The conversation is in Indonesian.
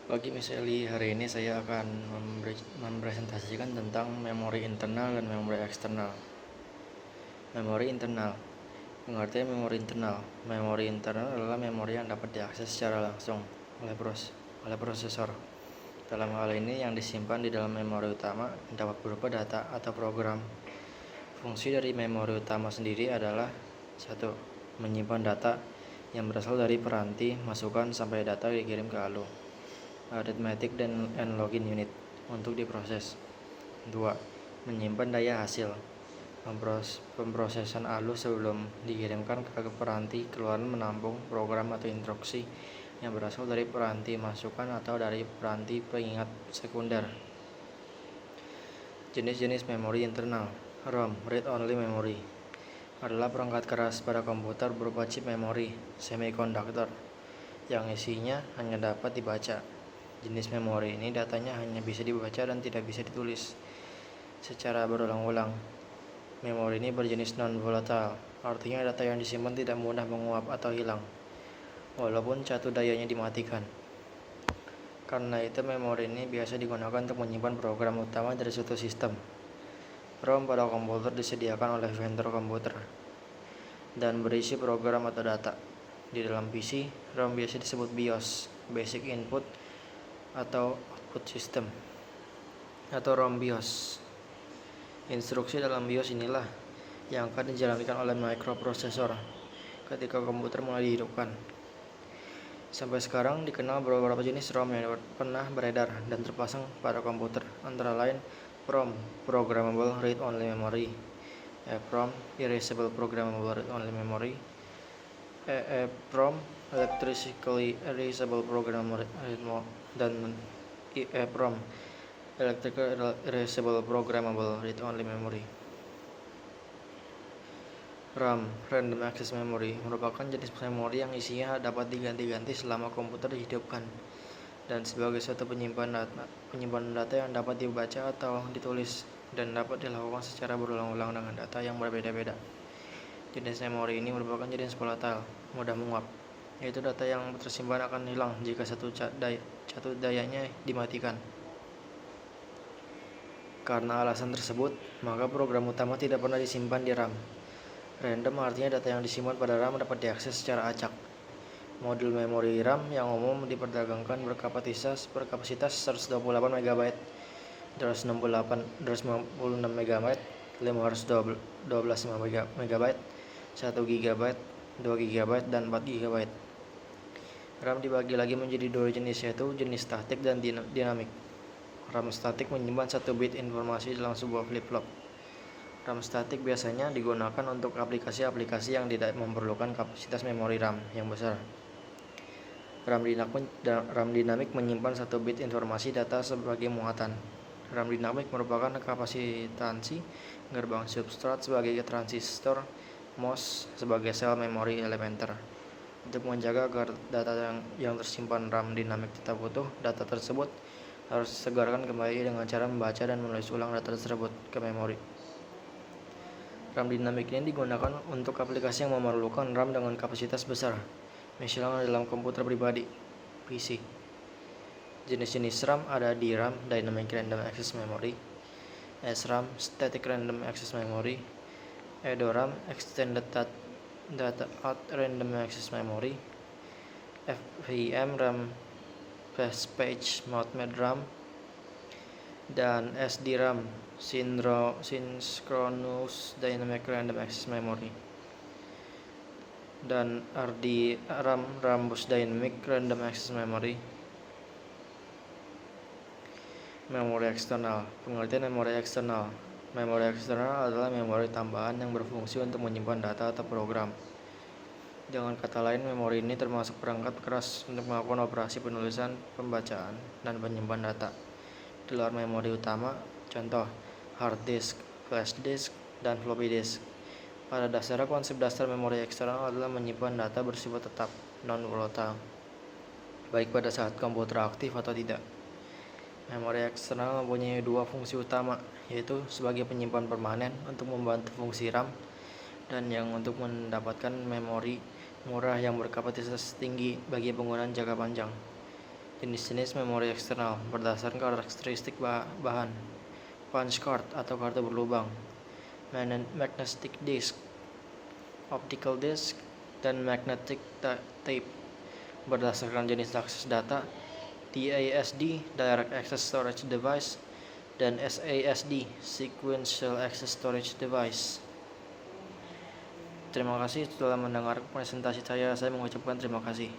Pagi Miss Eli, hari ini saya akan mempresentasikan tentang memori internal dan memori eksternal. Memori internal. Pengertian memori internal. Memori internal adalah memori yang dapat diakses secara langsung oleh prosesor. Dalam hal ini, yang disimpan di dalam memori utama dapat berupa data atau program. Fungsi dari memori utama sendiri adalah 1. Menyimpan data yang berasal dari peranti, masukan sampai data dikirim ke ALU arithmetic and login unit untuk diproses. 2. Menyimpan daya hasil pemrosesan ALU sebelum dikirimkan ke peranti keluaran menampung program atau instruksi yang berasal dari peranti masukan atau dari peranti pengingat sekunder. Jenis-jenis memori internal. ROM, read only memory, adalah perangkat keras pada komputer berupa chip memori semiconductor yang isinya hanya dapat dibaca. Jenis memori ini datanya hanya bisa dibaca dan tidak bisa ditulis secara berulang-ulang. Memori ini berjenis non-volatile, artinya data yang disimpan tidak mudah menguap atau hilang, walaupun catu dayanya dimatikan. Karena itu, memori ini biasa digunakan untuk menyimpan program utama dari suatu sistem. ROM pada komputer disediakan oleh vendor komputer dan berisi program atau data. Di dalam PC, ROM biasa disebut BIOS, Basic Input atau Output System, atau ROM BIOS. Instruksi dalam BIOS inilah yang akan dijalankan oleh microprosesor ketika komputer mulai dihidupkan. Sampai sekarang dikenal beberapa jenis ROM yang pernah beredar dan terpasang pada komputer, antara lain PROM, Programmable Read Only Memory, EEPROM, Erasable Programmable Read Only Memory, EEPROM, Electrically Erasable Programmable dan EEPROM, Electrically Erasable Programmable Read Only Memory. RAM, Random Access Memory, merupakan jenis memori yang isinya dapat diganti-ganti selama komputer dihidupkan dan sebagai suatu penyimpanan data yang dapat dibaca atau ditulis dan dapat dilakukan secara berulang-ulang dengan data yang berbeda-beda. Jenis memori ini merupakan jenis volatile, mudah menguap, yaitu data yang tersimpan akan hilang jika catu dayanya dimatikan. Karena alasan tersebut, maka program utama tidak pernah disimpan di RAM. Random artinya data yang disimpan pada RAM dapat diakses secara acak. Modul memori RAM yang umum diperdagangkan berkapasitas 128 MB, 256 MB, 512 MB, 1 GB, 2 GB, dan 4 GB. RAM dibagi lagi menjadi dua jenis, yaitu jenis statik dan dinamik. RAM statik menyimpan 1 bit informasi dalam sebuah flip-flop. RAM statik biasanya digunakan untuk aplikasi-aplikasi yang tidak memerlukan kapasitas memori RAM yang besar. RAM dinamik menyimpan 1 bit informasi data sebagai muatan. RAM dinamik merupakan kapasitansi gerbang substrat sebagai transistor, MOS sebagai sel memori elementer. Untuk menjaga agar data yang tersimpan RAM dinamik tetap utuh, data tersebut harus disegarkan kembali dengan cara membaca dan menulis ulang data tersebut ke memori. RAM dinamik ini digunakan untuk aplikasi yang memerlukan RAM dengan kapasitas besar, misalnya dalam komputer pribadi, PC. Jenis-jenis RAM ada DRAM, Dynamic Random Access Memory, SRAM, Static Random Access Memory, EDORAM, Extended Data Random Access Memory, FVM RAM, Fast Page Mounted RAM, dan SDRAM, Synchronous Dynamic Random Access Memory, dan RDRAM, Rambus Dynamic Random Access Memory. Memori eksternal. Pengertian memori eksternal. Memori eksternal adalah memori tambahan yang berfungsi untuk menyimpan data atau program. Dengan kata lain, memori ini termasuk perangkat keras untuk melakukan operasi penulisan, pembacaan, dan penyimpan data. Di luar memori utama, contoh hard disk, flash disk, dan floppy disk. Pada dasarnya, konsep dasar memori eksternal adalah menyimpan data bersifat tetap, non-volatile, baik pada saat komputer aktif atau tidak. Memori eksternal mempunyai dua fungsi utama, yaitu sebagai penyimpan permanen untuk membantu fungsi RAM dan yang untuk mendapatkan memori murah yang berkapasitas tinggi bagi penggunaan jangka panjang. Jenis-jenis memori eksternal berdasarkan karakteristik bahan. Punch card atau kartu berlubang, magnetic disk, optical disk, dan magnetic tape berdasarkan jenis akses data. DASD Direct Access Storage Device dan SASD Sequential Access Storage Device. Terima kasih telah mendengar presentasi saya. Saya mengucapkan terima kasih.